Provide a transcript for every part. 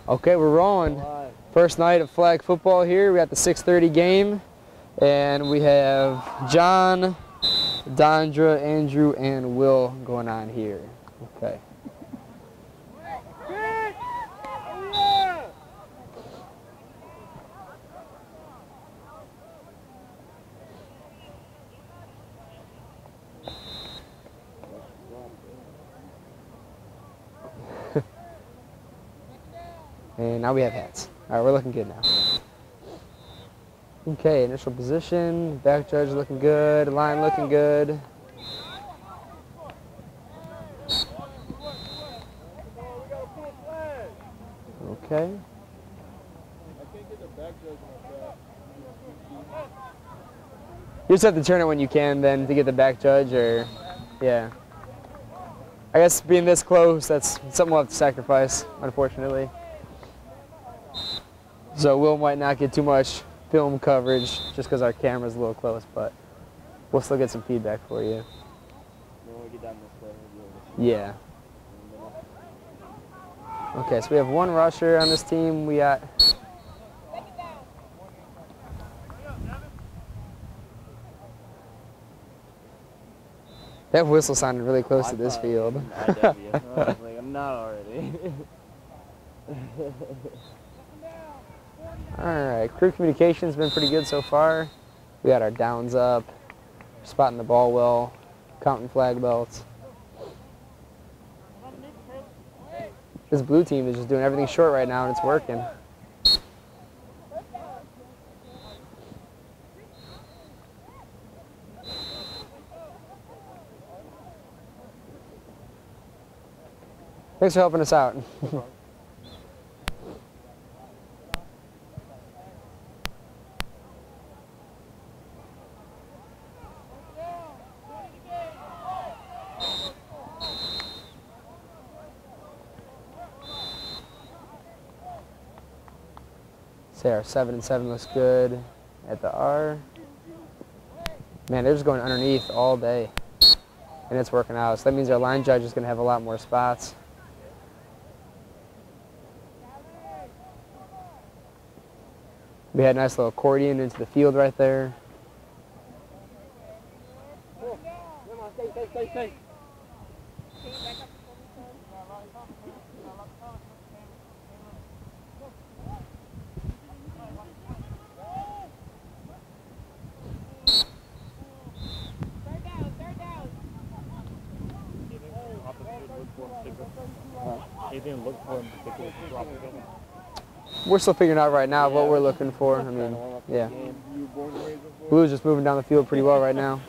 Okay, we're rolling. First night of flag football here. We got the 6:30 game, and we have John, Dondra, Andrew, and Will going on here. Okay. And now we have hats. All right, we're looking good now. Okay, initial position, back judge looking good, line looking good. Okay. You just have to turn it when you can then to get the back judge, or, yeah. I guess being this close, that's something we'll have to sacrifice, unfortunately. So Will might not get too much film coverage just because our camera's a little close, but we'll still get some feedback for you. Yeah. Okay, so we have one rusher on this team. We got that whistle sounded really close to this field. I was like, I'm not already. Alright, crew communication's been pretty good so far. We got our downs up, spotting the ball well, counting flag belts. This blue team is just doing everything short right now, and it's working. Thanks for helping us out. Say our 7 and 7 looks good at the R. Man, they're just going underneath all day, and it's working out. So that means our line judge is going to have a lot more spots. We had a nice little accordion into the field right there. Stay. We're still figuring out right now what we're looking for. I mean, yeah. Blue's just moving down the field pretty well right now.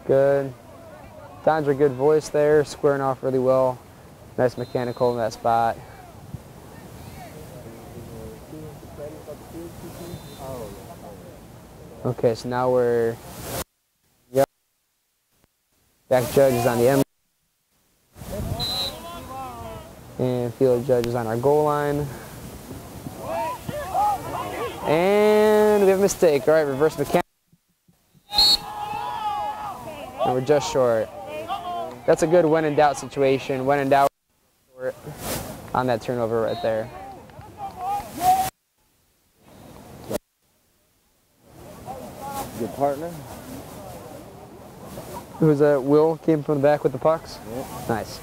Good. Dondra, good voice there, squaring off really well. Nice mechanical in that spot. Okay, so now we're back judge is on the end, and field judge is on our goal line. And we have a mistake. All right, reverse mechanical. And we're just short. That's a good when in doubt situation. When in doubt, on that turnover right there. Good partner. Who's that? Will came from the back with the pucks? Yep. Nice.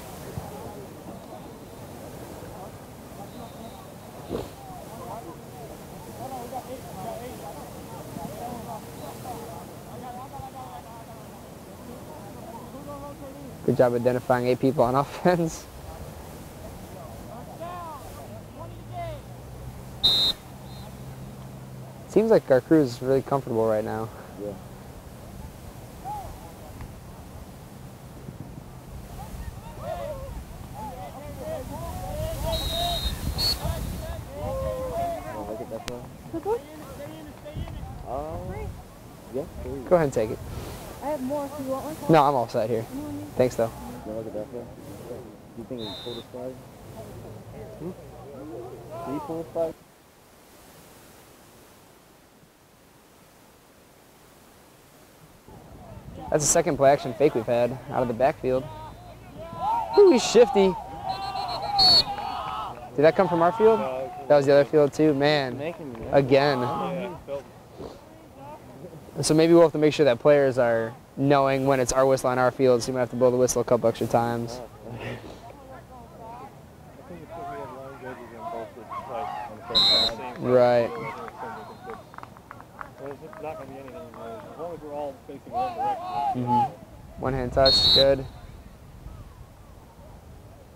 Good job identifying 8 people on offense. Seems like our crew is really comfortable right now. Yeah. Yeah, go ahead and take it. I have more if you want one. No, I'm all set here. Thanks, though. Do you think it's full display? Three full flag. That's the second play action fake we've had out of the backfield. Ooh, he's shifty. Did that come from our field? That was the other field too, man. Again. So maybe we'll have to make sure that players are knowing when it's our whistle on our field, so you might have to blow the whistle a couple extra times. Right. One hand touch, good.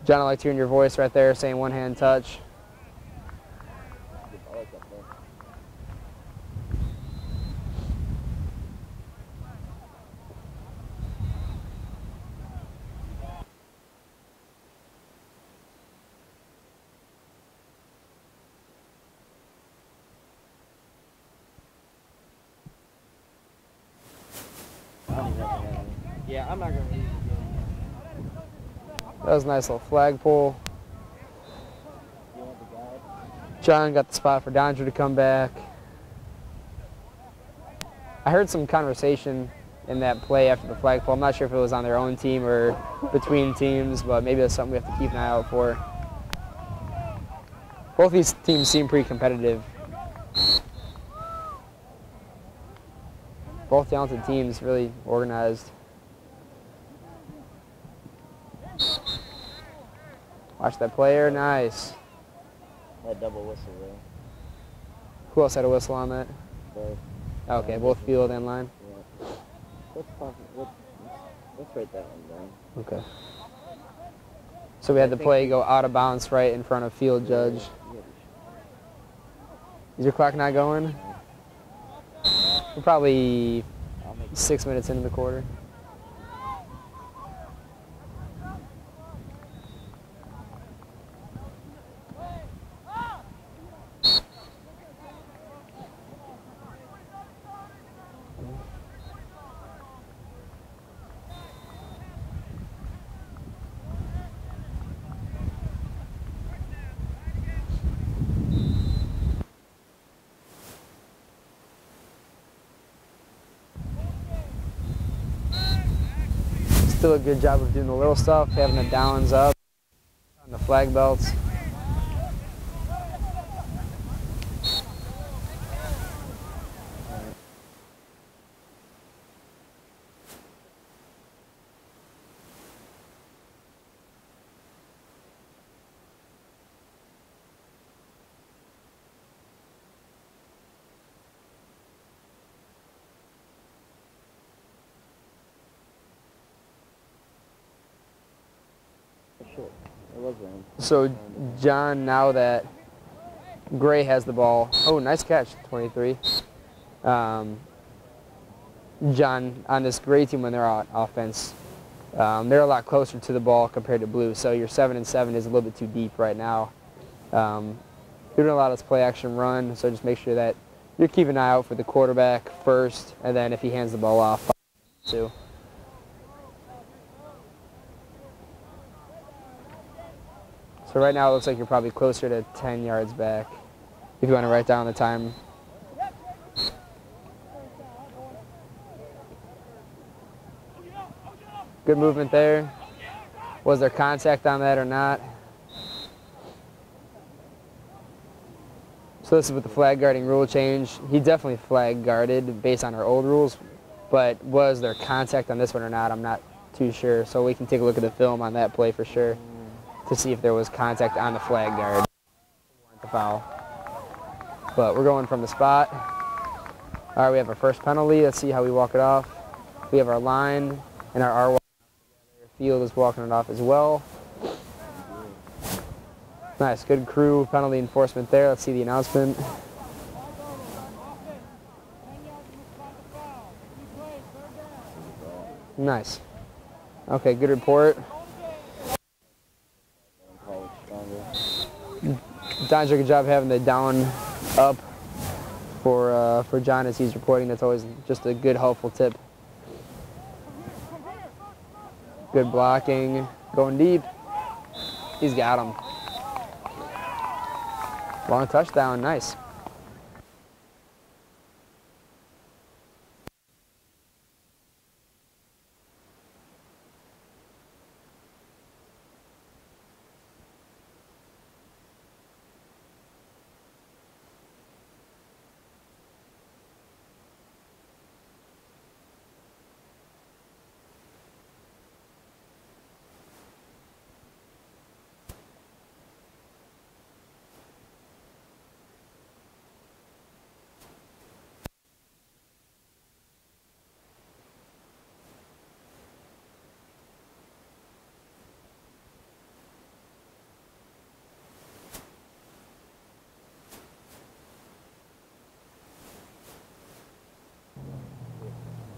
John, I liked hearing your voice right there saying one hand touch. Yeah, I'm not going to use it. That was a nice little flagpole. John got the spot for Dondra to come back. I heard some conversation in that play after the flagpole. I'm not sure if it was on their own team or between teams, but maybe that's something we have to keep an eye out for. Both these teams seem pretty competitive. Both talented teams, really organized. Watch that player, nice. That double whistle there. Who else had a whistle on that? Both. Okay, both field and line. Yeah. Let's write that one down. Okay. So we had the play go out of bounds right in front of field judge. Is your clock not going? We're probably 6 minutes into the quarter. Still a good job of doing the little stuff, having the downs up on the flag belts. So John, now that Gray has the ball, oh, nice catch, 23. John, on this Gray team when they're on offense, they're a lot closer to the ball compared to Blue. So your 7 and 7 is a little bit too deep right now. You're doing a lot of this play action run, so just make sure that you're keeping an eye out for the quarterback first, and then if he hands the ball off, too. So right now it looks like you're probably closer to 10 yards back if you want to write down the time. Good movement there. Was there contact on that or not? So this is with the flag guarding rule change. He definitely flag guarded based on our old rules, but was there contact on this one or not? I'm not too sure. So we can take a look at the film on that play for sure to see if there was contact on the flag guard. The foul. But we're going from the spot. All right, we have our first penalty. Let's see how we walk it off. We have our line and our R1. Field is walking it off as well. Nice, good crew penalty enforcement there. Let's see the announcement. Nice. Okay, good report. Don's doing a good job having the down up for John as he's reporting. That's always just a good, helpful tip. Good blocking, going deep. He's got him. Long touchdown, nice.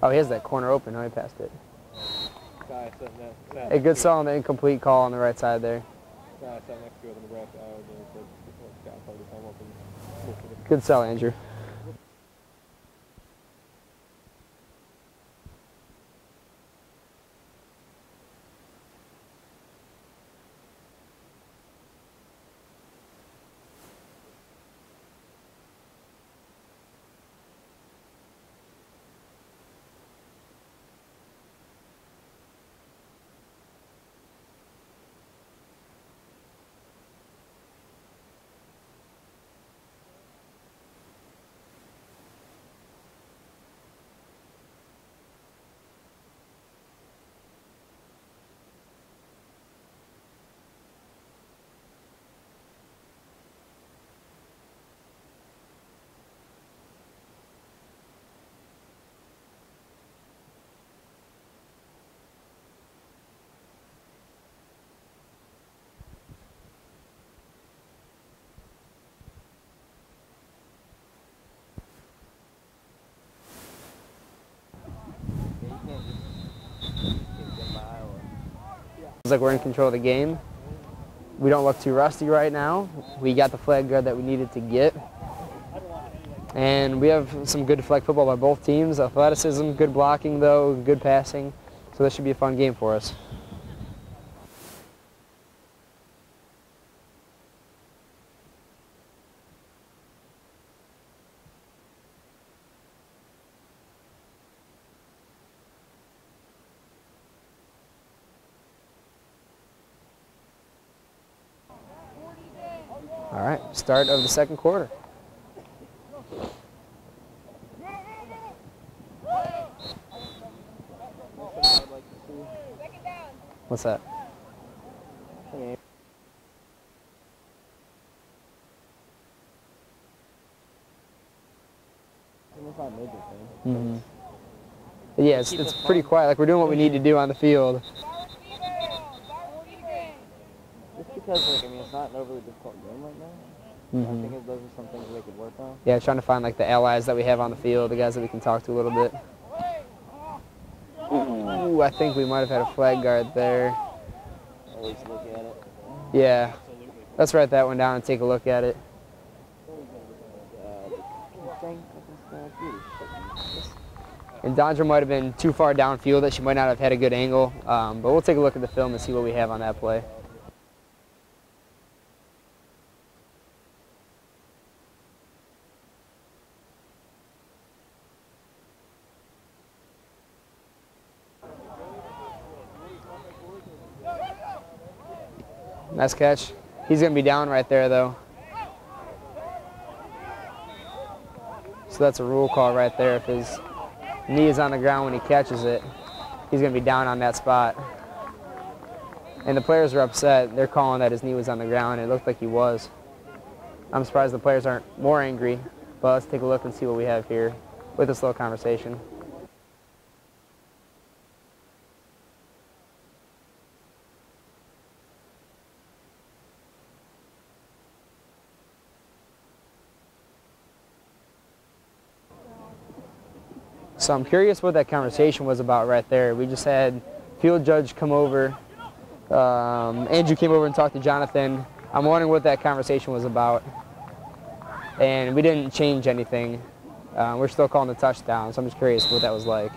Oh, he has that corner open. Oh, he passed it. A good saw on the incomplete call on the right side there. Good sell, Andrew. Looks like we're in control of the game. We don't look too rusty right now. We got the flag guard that we needed to get. And we have some good flag football by both teams. Athleticism, good blocking though, good passing. So this should be a fun game for us. All right, start of the second quarter. What's that? Mm-hmm. Yeah, it's pretty quiet. Like we're doing what we need to do on the field. Just because, like, I mean, it's not an overly difficult game right now. I think those are some things they could work on. Yeah, trying to find like the allies that we have on the field, the guys that we can talk to a little bit. Ooh, I think we might have had a flag guard there. At least look at it. Yeah, let's write that one down and take a look at it. And Dondra might have been too far downfield that she might not have had a good angle, but we'll take a look at the film and see what we have on that play. Nice catch. He's going to be down right there, though. So that's a rule call right there. If his knee is on the ground when he catches it, he's going to be down on that spot. And the players are upset. They're calling that his knee was on the ground. It looked like he was. I'm surprised the players aren't more angry. But let's take a look and see what we have here with this little conversation. So I'm curious what that conversation was about right there. We just had field judge come over. Andrew came over and talked to Jonathan. I'm wondering what that conversation was about. And we didn't change anything. We're still calling the touchdown, so I'm just curious what that was like.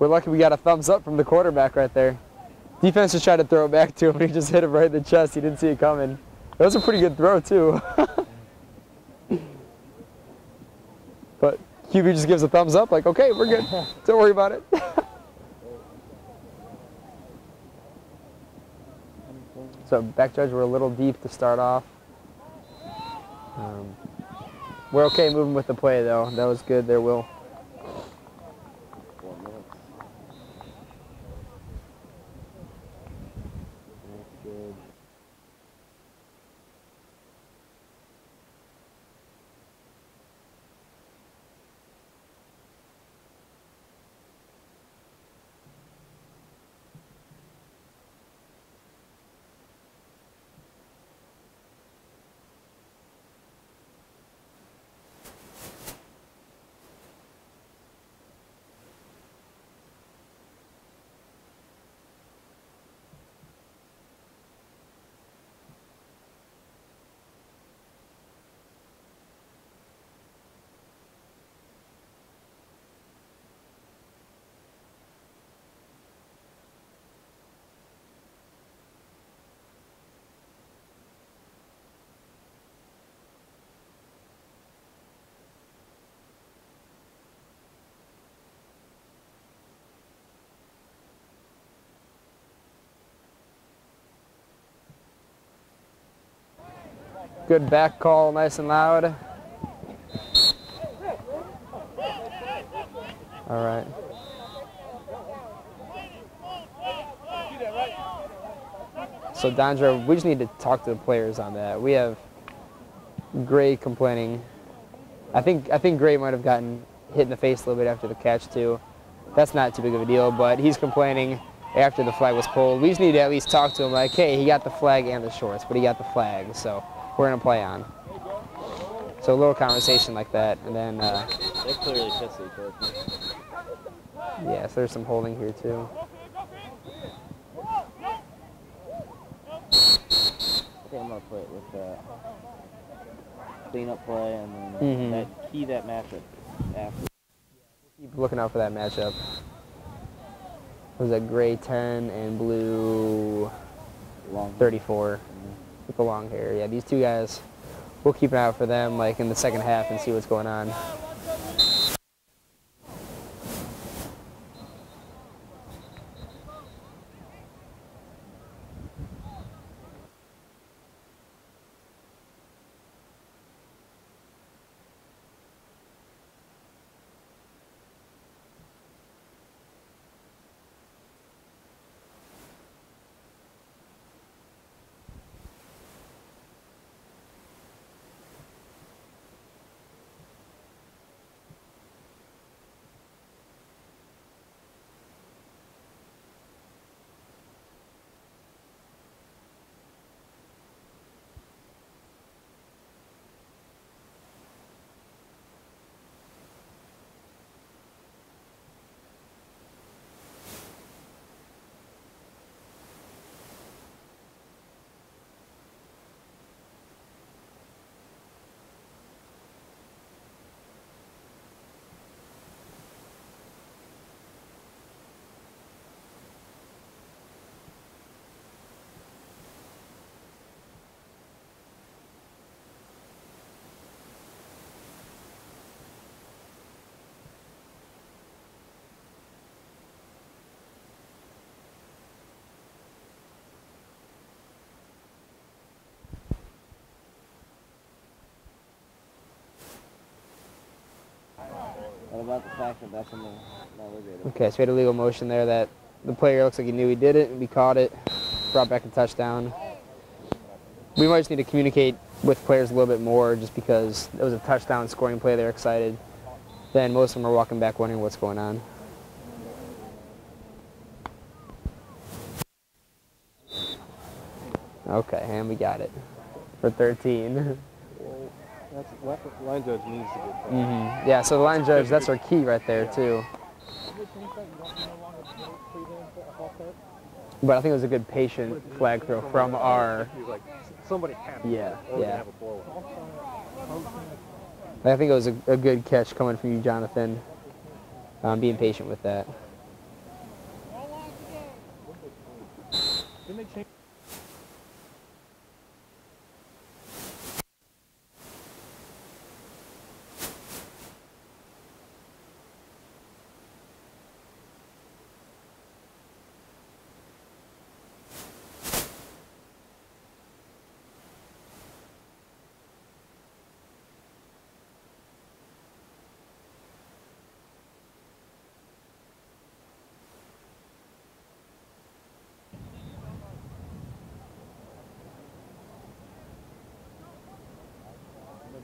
We're lucky we got a thumbs up from the quarterback right there. Defense just tried to throw it back to him, and he just hit him right in the chest. He didn't see it coming. That was a pretty good throw, too. But QB just gives a thumbs up, like, okay, we're good. Don't worry about it. So back judge, we're a little deep to start off. We're okay moving with the play, though. That was good there, Will. 4 minutes. That's good. Good back call, nice and loud. All right. So Dondra, we just need to talk to the players on that. We have Gray complaining. I think Gray might have gotten hit in the face a little bit after the catch too. That's not too big of a deal, but he's complaining after the flag was pulled. We just need to at least talk to him like, hey, he got the flag and the shorts, but he got the flag, so we're gonna play on. So a little conversation like that, and then They clearly pissed each other. yeah, so there's some holding here too. I think I'm gonna play it with that cleanup play and then that matchup after. Keep looking out for that matchup. Was that gray 10 and blue Long 34 with the long hair? Yeah, these two guys, we'll keep an eye out for them like in the second half and see what's going on. What about the fact that that's in the elevator? Okay, so we had a legal motion there that the player looks like he knew he did it, and we caught it, brought back a touchdown. We might just need to communicate with players a little bit more just because it was a touchdown scoring play, they're excited. Then most of them are walking back wondering what's going on. Okay, and we got it for 13. That's what the line judge needs to get. Yeah, so the line judge, that's our key right there too. But I think it was a good patient flag throw from our. Somebody can. Yeah, yeah. I think it was a good catch coming from you, Jonathan. Being patient with that.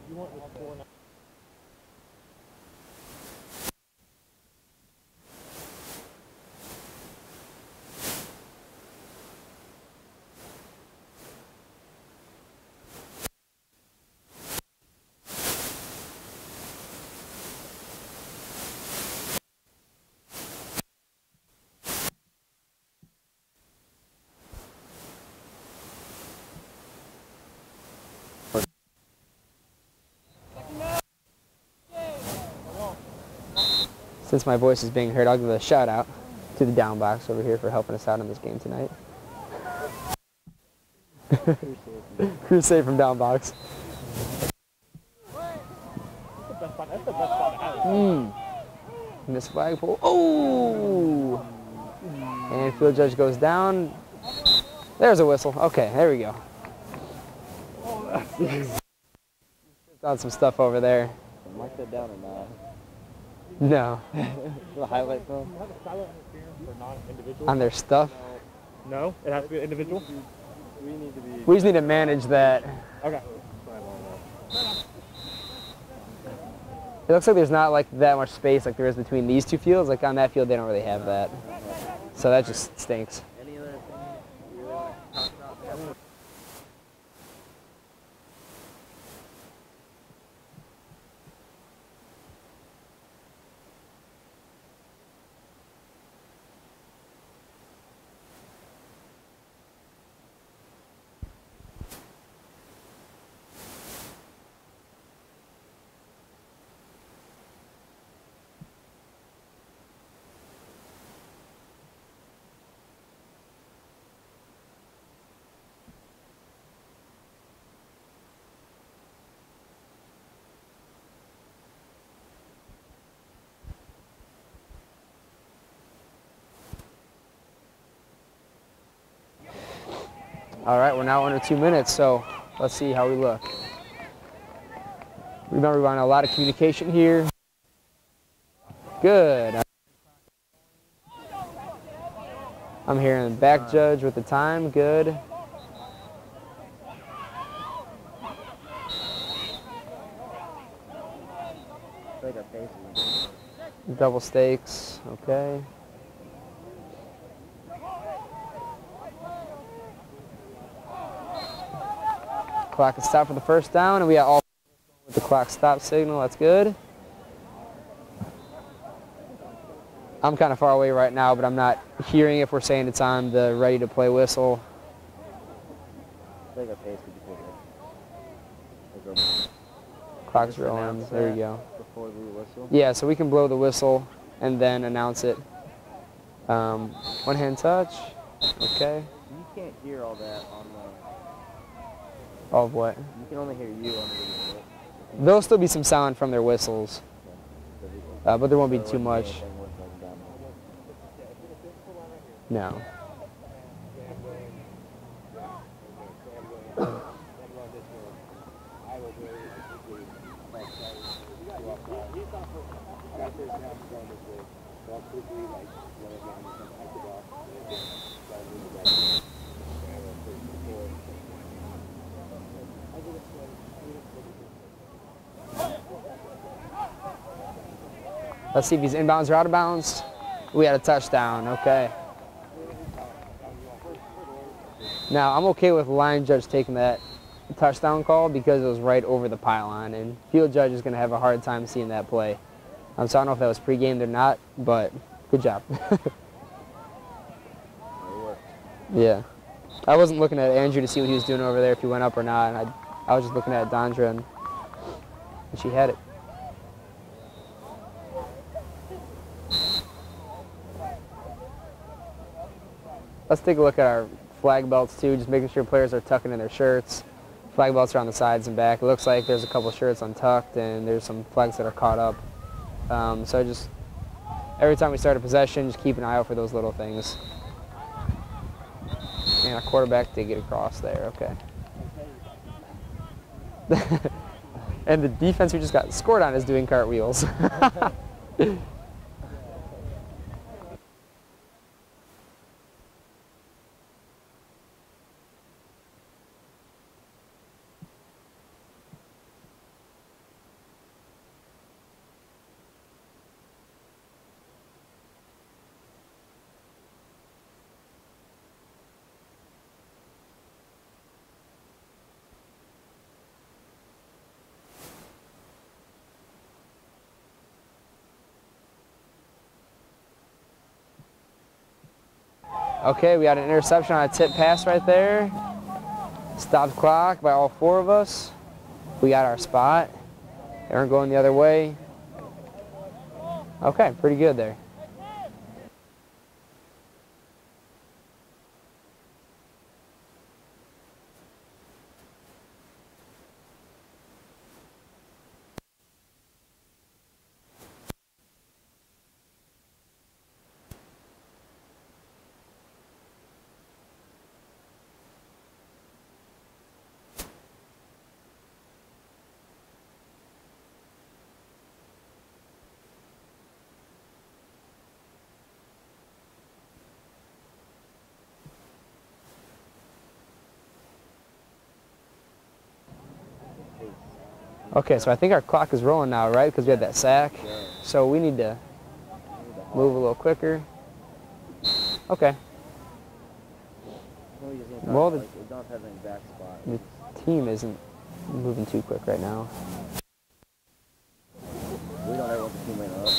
You want the score now? Since my voice is being heard, I'll give a shout out to the down box over here for helping us out in this game tonight. Crusade from down box. That's the best spot to have. Miss flagpole. Oh! And field judge goes down. There's a whistle. Okay, there we go. Got some stuff over there. Mark that down or not? No. The highlight film? On their stuff. No, it has to be an individual. We need to be. We just need to manage that. Okay. It looks like there's not like that much space like there is between these two fields. Like on that field, they don't really have that. So that just stinks. Any other thing you really want to talk about? All right, we're now under 2 minutes, so let's see how we look. Remember, we're on a lot of communication here. Good. I'm hearing the back judge with the time. Good. Like our faces. Double stakes. Okay. Clock is stopped for the first down, and we got all with the clock stop signal. That's good. I'm kind of far away right now, but I'm not hearing if we're saying it's on the ready to play whistle. Like our face would be Clock's rolling. There you go. Before the whistle. Yeah, so we can blow the whistle and then announce it. One hand touch. Okay. You can't hear all that on the. All of what? You can only hear you on the video. There'll still be some sound from their whistles, but there won't be too much. No. Let's see if he's inbounds or out of bounds. We had a touchdown. Okay. Now, I'm okay with line judge taking that touchdown call because it was right over the pylon, and field judge is going to have a hard time seeing that play. So I don't know if that was pre-gamed or not, but good job. Yeah. I wasn't looking at Andrew to see what he was doing over there, if he went up or not. I was just looking at Dondra, and she had it. Let's take a look at our flag belts too, just making sure players are tucking in their shirts. Flag belts are on the sides and back. It looks like there's a couple shirts untucked and there's some flags that are caught up. So just every time we start a possession, just keep an eye out for those little things. And our quarterback did get across there, okay. And the defense we just got scored on is doing cartwheels. Okay, we got an interception on a tip pass right there. Stopped clock by all 4 of us. We got our spot. They aren't going the other way. Okay, pretty good there. Okay, so I think our clock is rolling now, right? Because we had that sack. So we need to move a little quicker. Okay. Well, the team isn't moving too quick right now. We don't ever want the team laying up.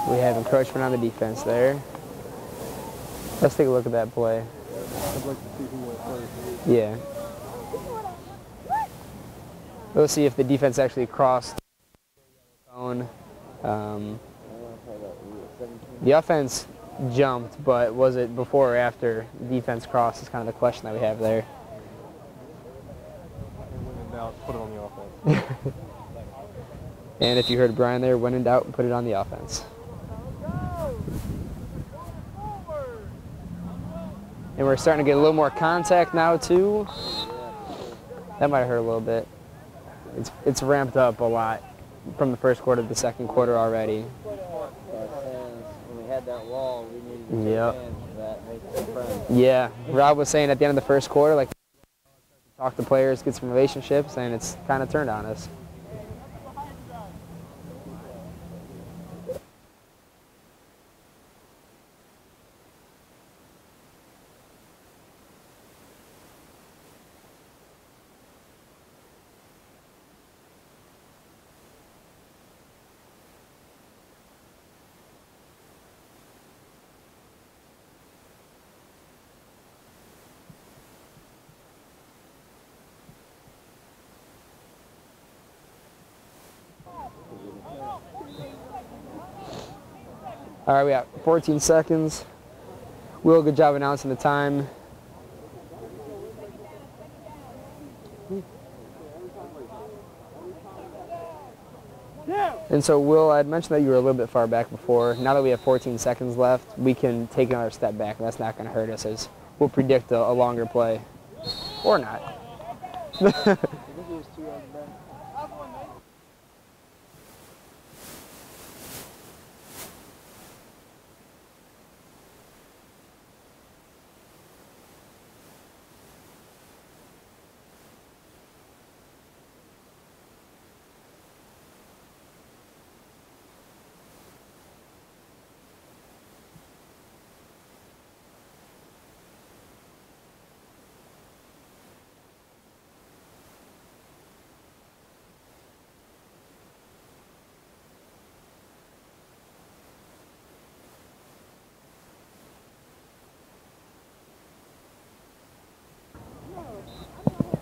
We have encroachment on the defense there. Let's take a look at that play. I'd like to see who went first. Yeah. We'll see if the defense actually crossed the zone. The offense jumped, but was it before or after the defense crossed is kind of the question that we have there. When in doubt, put it on the offense. And if you heard Brian there, when in doubt, put it on the offense. And we're starting to get a little more contact now too. That might hurt a little bit. It's ramped up a lot from the first quarter to the second quarter already. When we had that wall, we needed to take advantage of that, make some friends. Yeah, Rob was saying at the end of the first quarter, like, talk to players, get some relationships, and it's kind of turned on us. All right, we got 14 seconds. Will, good job announcing the time. And so, Will, I'd mentioned that you were a little bit far back before. Now that we have 14 seconds left, we can take another step back. That's not going to hurt us, as we'll predict a longer play. Or not. I think he was 2 yards back.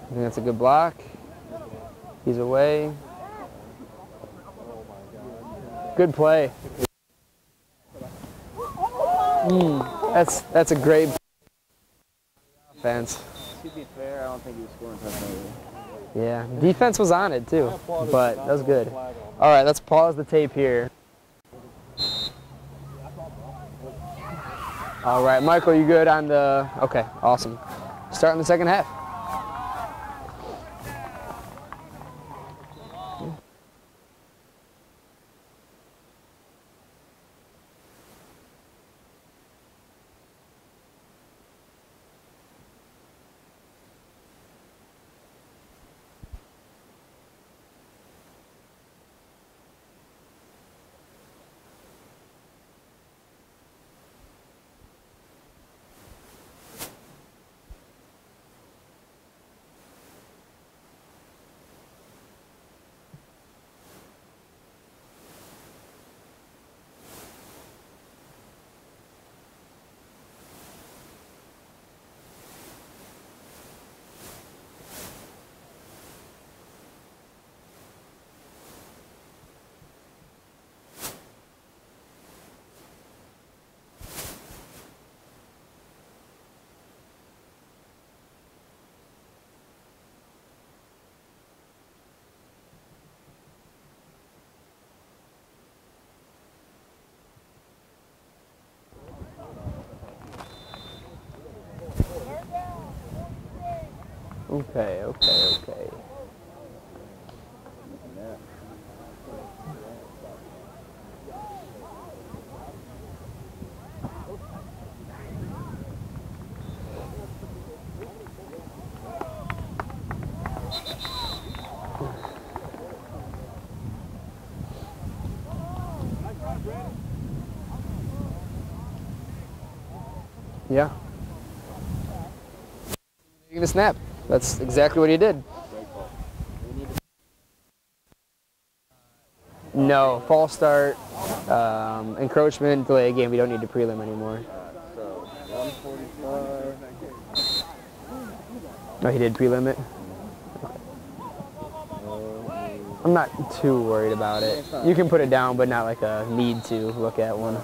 I think that's a good block. He's away. Good play. That's a great offense. To be fair, I don't think he was scoring touchdowns. Yeah, defense was on it too, but that was good. All right, let's pause the tape here. All right, Michael, you good on the, okay, awesome. Starting the second half. Okay. Yeah. Taking the snap. That's exactly what he did. No, false start, encroachment, delay a game. We don't need to prelim anymore. So 145. Oh, he did prelim it? I'm not too worried about it. You can put it down, but not like a need to look at one.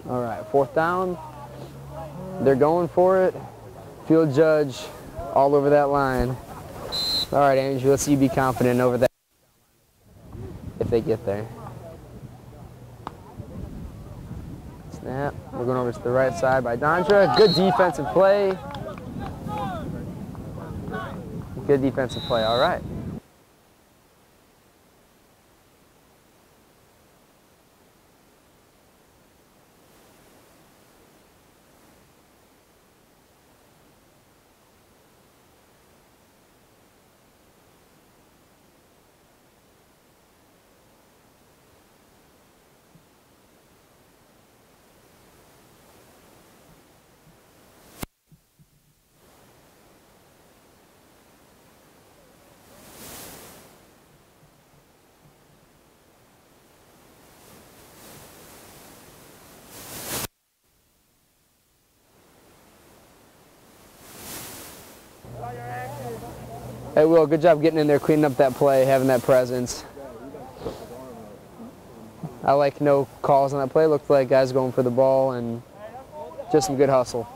All right, 4th down. They're going for it. Field judge all over that line. All right, Andrew, let's see you be confident over that if they get there. Snap. We're going over to the right side by Dondra. Good defensive play. Good defensive play. All right. Hey, Will, good job getting in there, cleaning up that play, having that presence. I like no calls on that play. Looked like guys going for the ball and just some good hustle.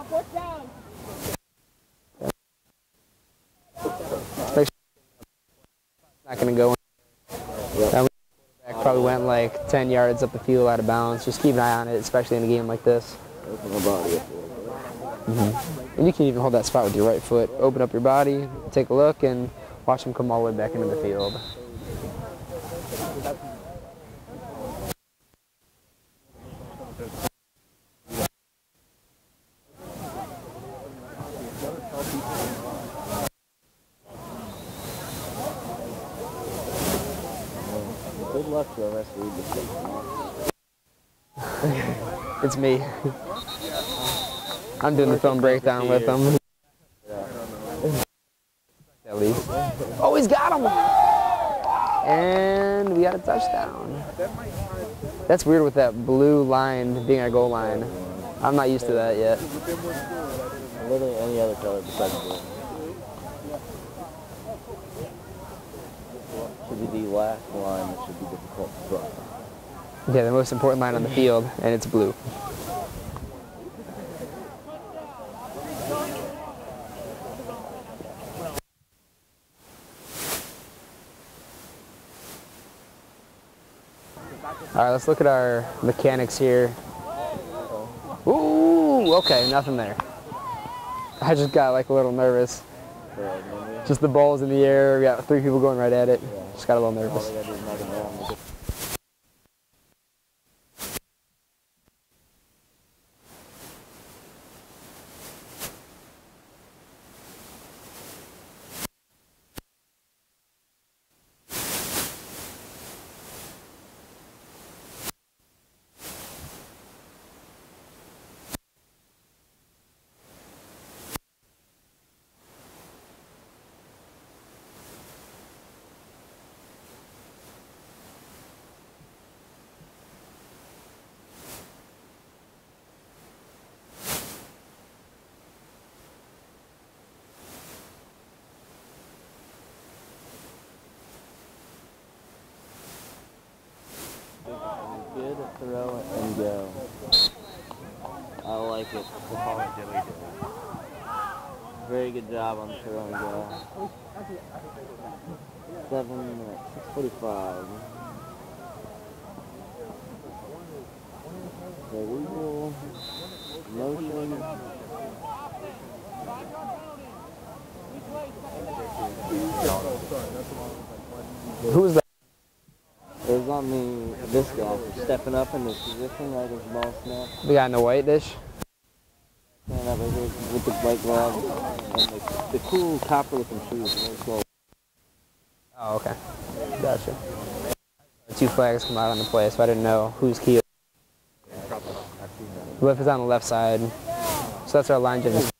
Push down. Not going to go in. That probably went like 10 yards up the field out of bounds. Just keep an eye on it, especially in a game like this. And you can even hold that spot with your right foot. Open up your body, take a look, and watch them come all the way back into the field. Good luck to the rest of the It's me. I'm doing the film breakdown with them. At least. Oh, he's got him! And we got a touchdown. That's weird with that blue line being our goal line. I'm not used to that yet. Literally any other color besides blue. Should be the last line that should be difficult to draw. Yeah, the most important line on the field, and it's blue. All right, let's look at our mechanics here. Ooh, okay, nothing there. I just got like a little nervous. Just the ball's in the air, we got 3 people going right at it. Just got a little nervous. Good throw and go. I like it. Very good job on the throw and go. 6:45. The legal motion. Who's that? It was on this guy for stepping up in this position right as the ball snapped. The guy in the white dish? Stand up right here with the white glove and the cool copper looking shoes. Very cool. Oh, okay. Gotcha. 2 flags come out on the play, so I didn't know whose key. Left is on the left side. So that's our line judge.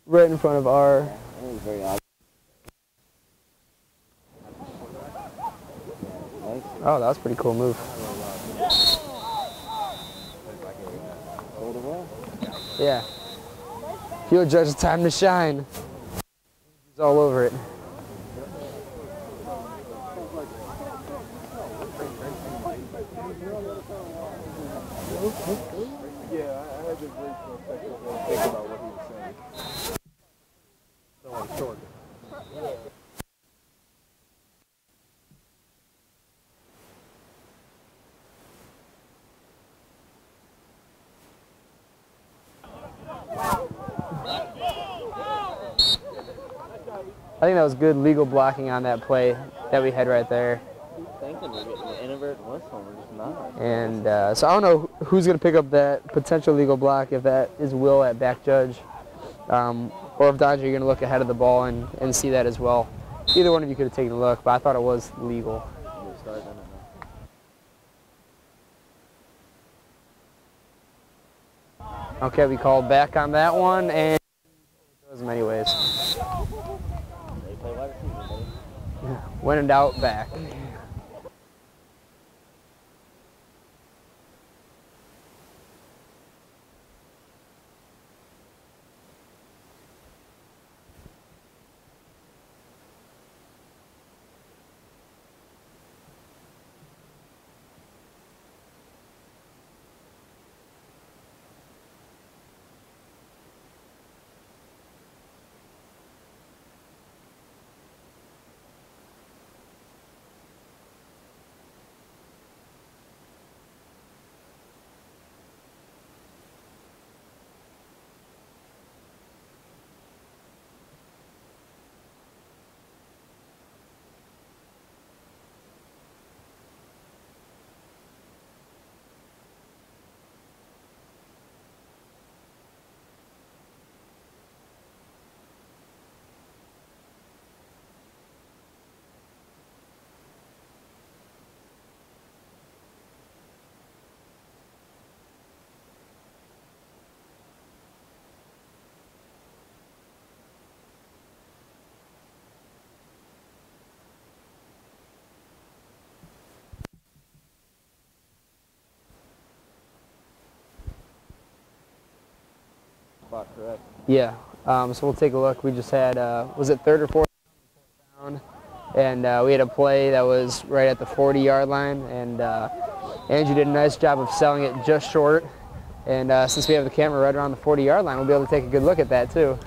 Right in front of our. That was very odd. Oh, that was a pretty cool move. Yeah. Field judge, it's time to shine. He's all over it. Yeah, I had to break for a second to think about what he was saying. So I'm short. I think that was good legal blocking on that play that we had right there. Thinking we're getting an inadvertent whistle, we're just not. And so I don't know who's going to pick up that potential legal block, if that is Will at back judge, or if Dodger, you're going to look ahead of the ball and see that as well. Either one of you could have taken a look, but I thought it was legal. We'll start then. Okay, we called back on that one, and it goes many ways. They play wide receiver, buddy. When in doubt, back. Spot correct. Yeah, so we'll take a look. We just had, was it third or fourth down? And we had a play that was right at the 40-yard line, and Andrew did a nice job of selling it just short. And since we have the camera right around the 40-yard line, we'll be able to take a good look at that too.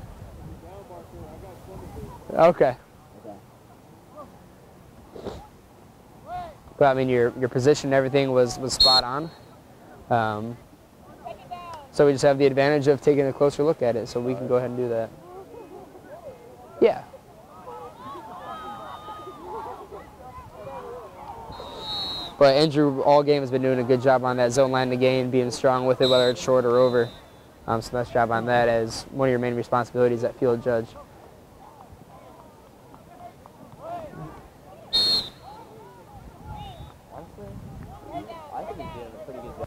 Okay. But I mean, your position and everything was spot on. So we just have the advantage of taking a closer look at it, so we can go ahead and do that. Yeah. But Andrew all game has been doing a good job on that zone line to gain, being strong with it, whether it's short or over. So nice job on that as one of your main responsibilities at field judge. Honestly, I think he's doing a pretty good job.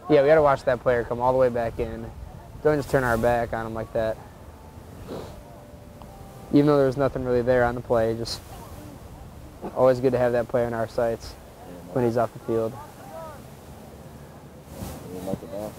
Yeah, we got to watch that player come all the way back in. Don't just turn our back on him like that. Even though there was nothing really there on the play, just always good to have that player in our sights when he's off the field. You like it down?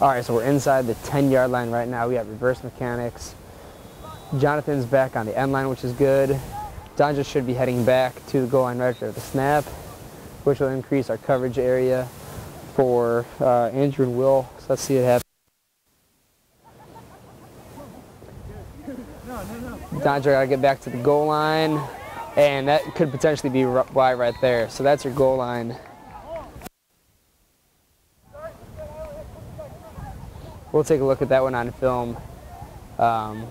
All right, so we're inside the 10-yard line right now. We got reverse mechanics. Jonathan's back on the end line, which is good. Donja should be heading back to the goal line right after the snap, which will increase our coverage area for Andrew and Will. So let's see it happen. Donja got to get back to the goal line, and that could potentially be wide right there. So that's your goal line. We'll take a look at that one on film. I'm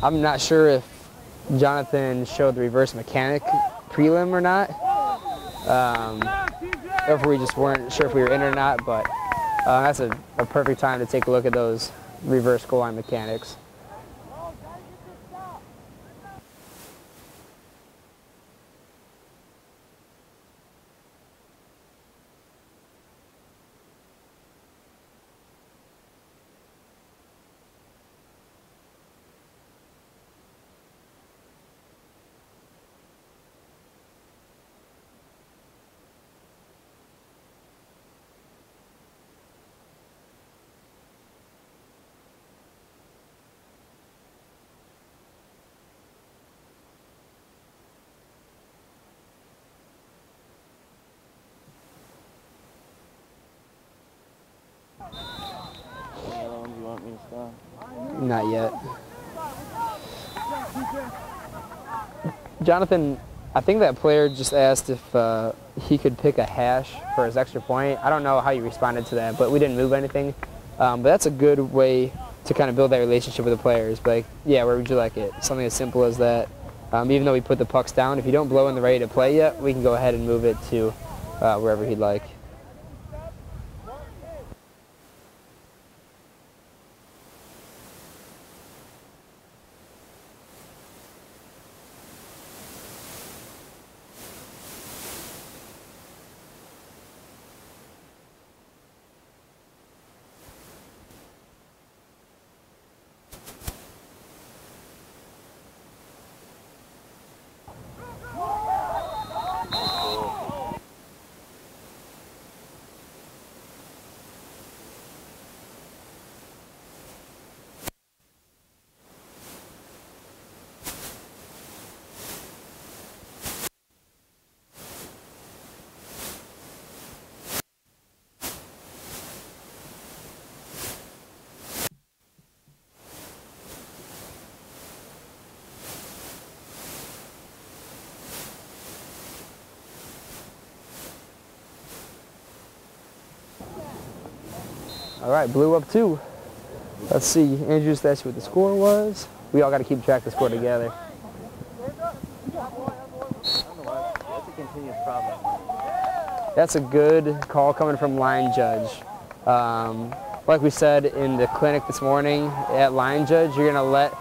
not sure if Jonathan showed the reverse mechanic prelim or not, or if we just weren't sure if we were in or not, but that's a perfect time to take a look at those reverse goal line mechanics. and stuff? Not yet. Jonathan, I think that player just asked if he could pick a hash for his extra point. I don't know how you responded to that, but we didn't move anything. But that's a good way to kind of build that relationship with the players. But like, yeah, where would you like it? Something as simple as that. Even though we put the pucks down, if you don't blow in the ready to play yet, we can go ahead and move it to wherever he'd like. All right, blue up 2. Let's see, Andrew just asked you what the score was. We all got to keep track of the score together. That's a continuous problem. That's a good call coming from line judge. Like we said in the clinic this morning, at line judge, you're going to let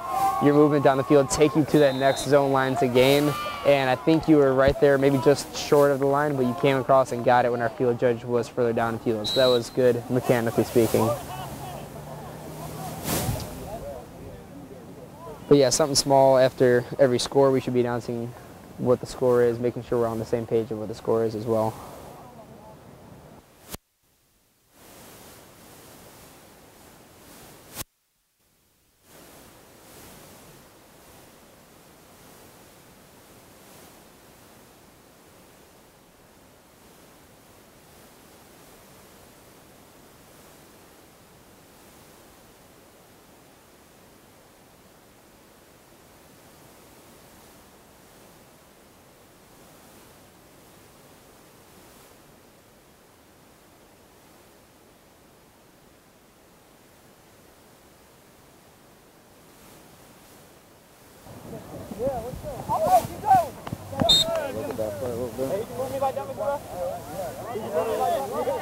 your movement down the field take you to that next zone line to gain. And I think you were right there, maybe just short of the line, but you came across and got it when our field judge was further down the field. So that was good, mechanically speaking. But yeah, something small after every score, we should be announcing what the score is, making sure we're on the same page of what the score is as well.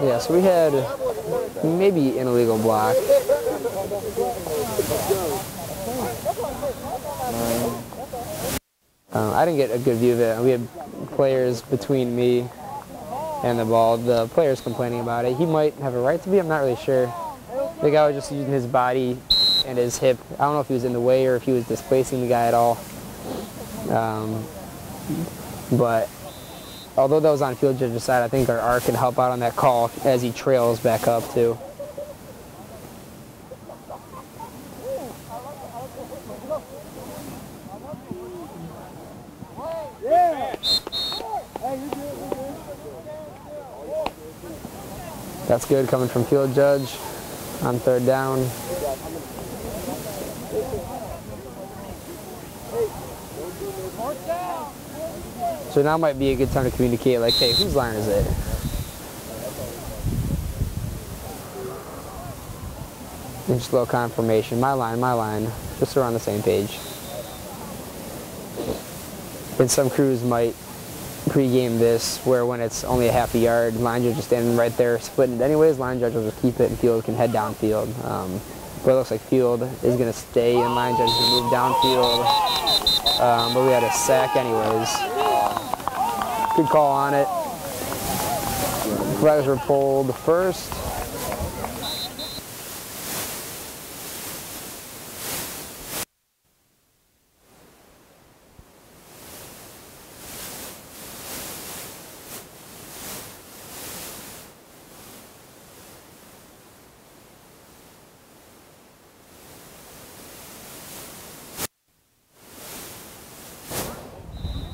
Yeah, so we had maybe an illegal block. I didn't get a good view of it. We had players between me and the ball. The player's complaining about it. He might have a right to be. I'm not really sure. The guy was just using his body and his hip. I don't know if he was in the way or if he was displacing the guy at all. But although that was on field judge's side, I think our R can help out on that call as he trails back up too. That's good coming from field judge on third down. So now might be a good time to communicate, like, hey, whose line is it? And just a little confirmation, my line, just so we're on the same page. And some crews might pregame this where when it's only a half a yard, line judge is standing right there splitting it anyways, line judge will just keep it and field can head downfield. But it looks like field is going to stay and line judge is going to move downfield. But we had a sack anyways. Good call on it. Flags were pulled first.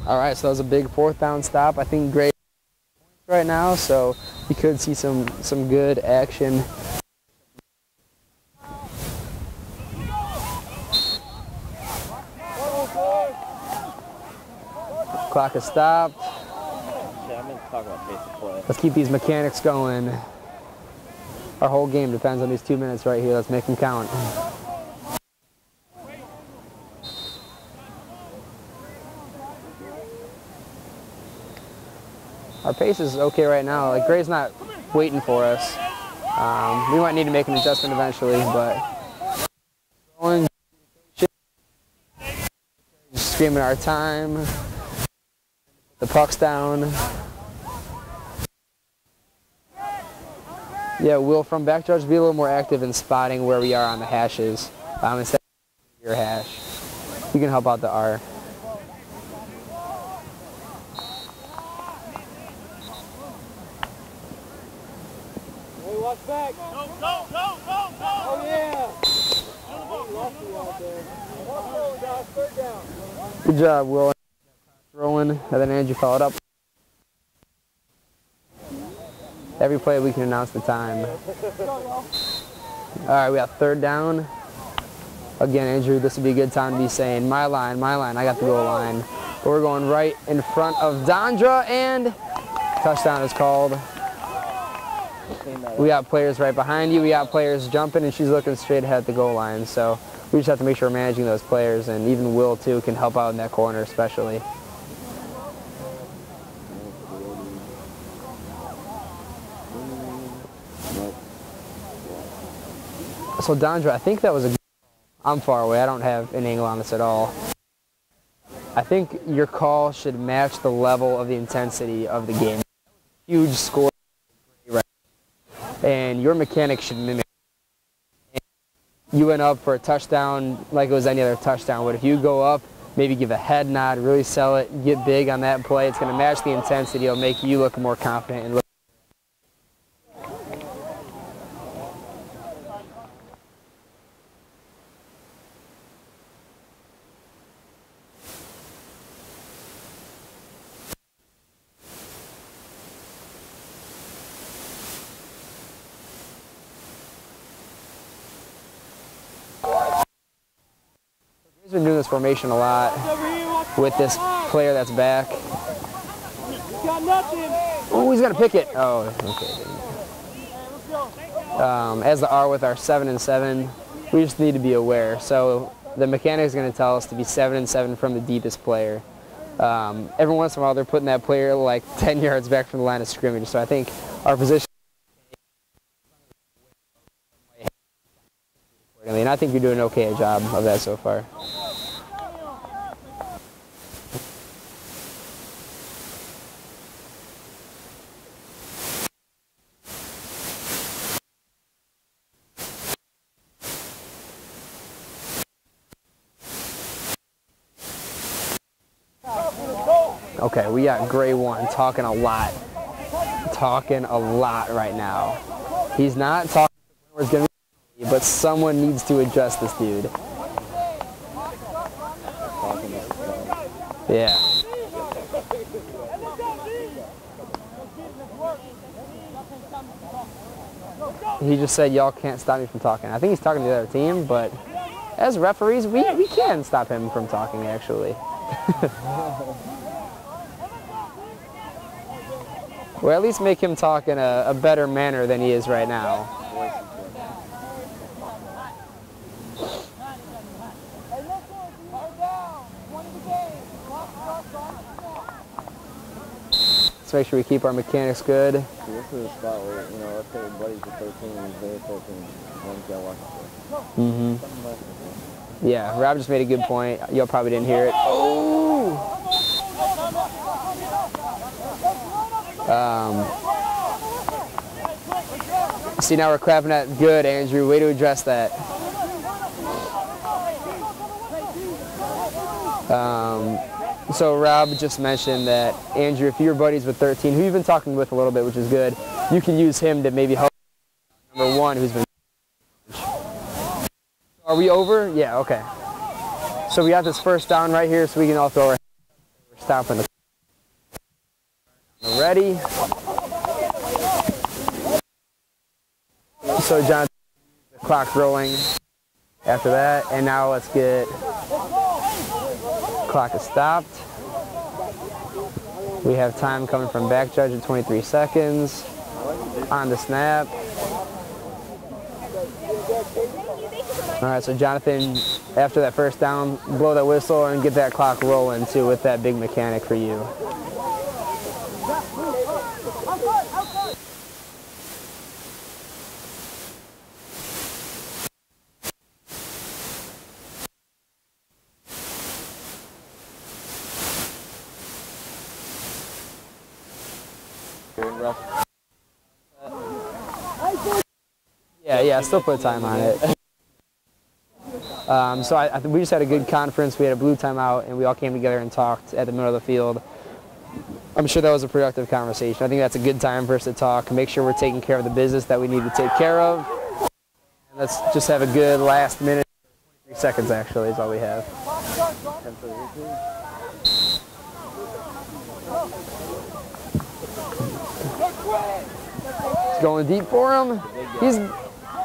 All right, so that was a big fourth down stop. I think great right now, so we could see some good action. Clock is stopped. Shit, I meant to talk about pace of play. Let's keep these mechanics going. Our whole game depends on these 2 minutes right here. Let's make them count. Our pace is okay right now. Like, Gray's not waiting for us. We might need to make an adjustment eventually, but just screaming our time. The puck's down. Yeah, Will, from back judge, be a little more active in spotting where we are on the hashes instead of your hash. You can help out the R. Watch back. Go, go, go, go, go. Oh, yeah. Third down. Good job, Will. Throwing, and then Andrew followed up. Every play we can announce the time. All right, we got third down. Again, Andrew, this would be a good time to be saying, my line, I got the goal line. But we're going right in front of Dondra, and touchdown is called. We got players right behind you. We got players jumping, and she's looking straight ahead at the goal line. So we just have to make sure we're managing those players, and even Will, too, can help out in that corner especially. So, Dondra, I think that was a good call. I'm far away. I don't have an angle on this at all. I think your call should match the level of the intensity of the game. Huge score. And your mechanic should mimic. You went up for a touchdown like it was any other touchdown, but if you go up, maybe give a head nod, really sell it, get big on that play, it's going to match the intensity. It'll make you look more confident and look. He's been doing this formation a lot with this player that's back. Oh, he's gonna pick it. Oh, okay. As the R with our 7 and 7, we just need to be aware. So the mechanic is gonna tell us to be 7 and 7 from the deepest player. Every once in a while, they're putting that player like 10 yards back from the line of scrimmage. So I think our position. And I think you're doing an okay job of that so far. Okay, we got Gray 1 talking a lot right now. He's not talking where it's going to be, but someone needs to adjust this dude. Yeah. He just said, y'all can't stop me from talking. I think he's talking to the other team, but as referees, we can stop him from talking, actually. Or at least make him talk in a better manner than he is right now. Let's make sure we keep our mechanics good. See, this is a spot where, you know, let's say your buddies are 13 and they're 13, one's got watch it. Mm-hmm. Yeah, Rob just made a good point. Y'all probably didn't hear it. Oh! See, now we're clapping at good, Andrew. Way to address that. So Rob just mentioned that, Andrew, if you're buddies with 13, who you've been talking with a little bit, which is good, you can use him to maybe help number 1 who's been. Are we over? Yeah, okay. So we got this first down right here, so we can all throw our hands. We're stopping the. Ready? So John, the clock rolling after that, and now let's get, clock is stopped. We have time coming from back judge at 23 seconds. On the snap. All right, so Jonathan, after that first down, blow that whistle and get that clock rolling too with that big mechanic for you. Yeah, still put time on it. So we just had a good conference. We had a blue timeout, and we all came together and talked at the middle of the field. I'm sure that was a productive conversation. I think that's a good time for us to talk, make sure we're taking care of the business that we need to take care of. And let's just have a good last minute, 3 seconds actually is all we have. He's going deep for him.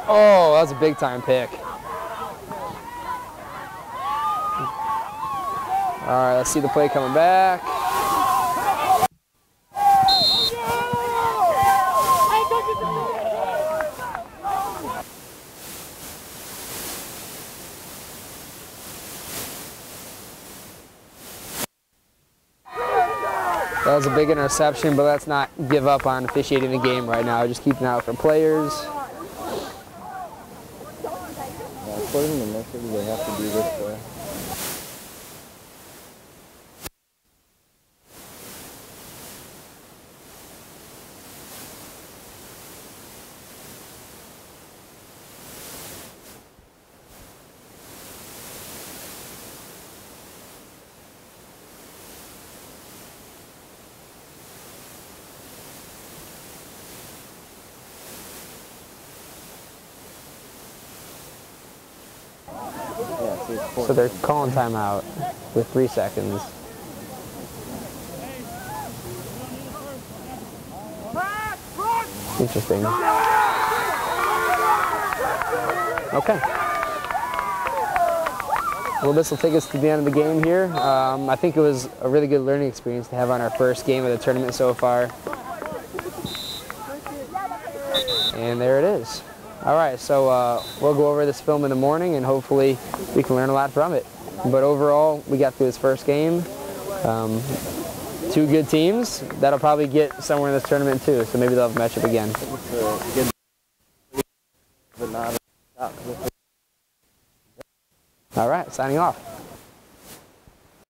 Oh, that was a big time pick. All right, let's see the play coming back. That was a big interception, but let's not give up on officiating the game right now. Just keep an eye out for players. According to Michigan, they have to do this play. So they're calling timeout with 3 seconds. Interesting. Okay. Well, this will take us to the end of the game here. I think it was a really good learning experience to have on our first game of the tournament so far. And there it is. All right, so we'll go over this film in the morning, and hopefully we can learn a lot from it. But overall, we got through this first game. 2 good teams. That'll probably get somewhere in this tournament too, so maybe they'll have a matchup again. All right, signing off.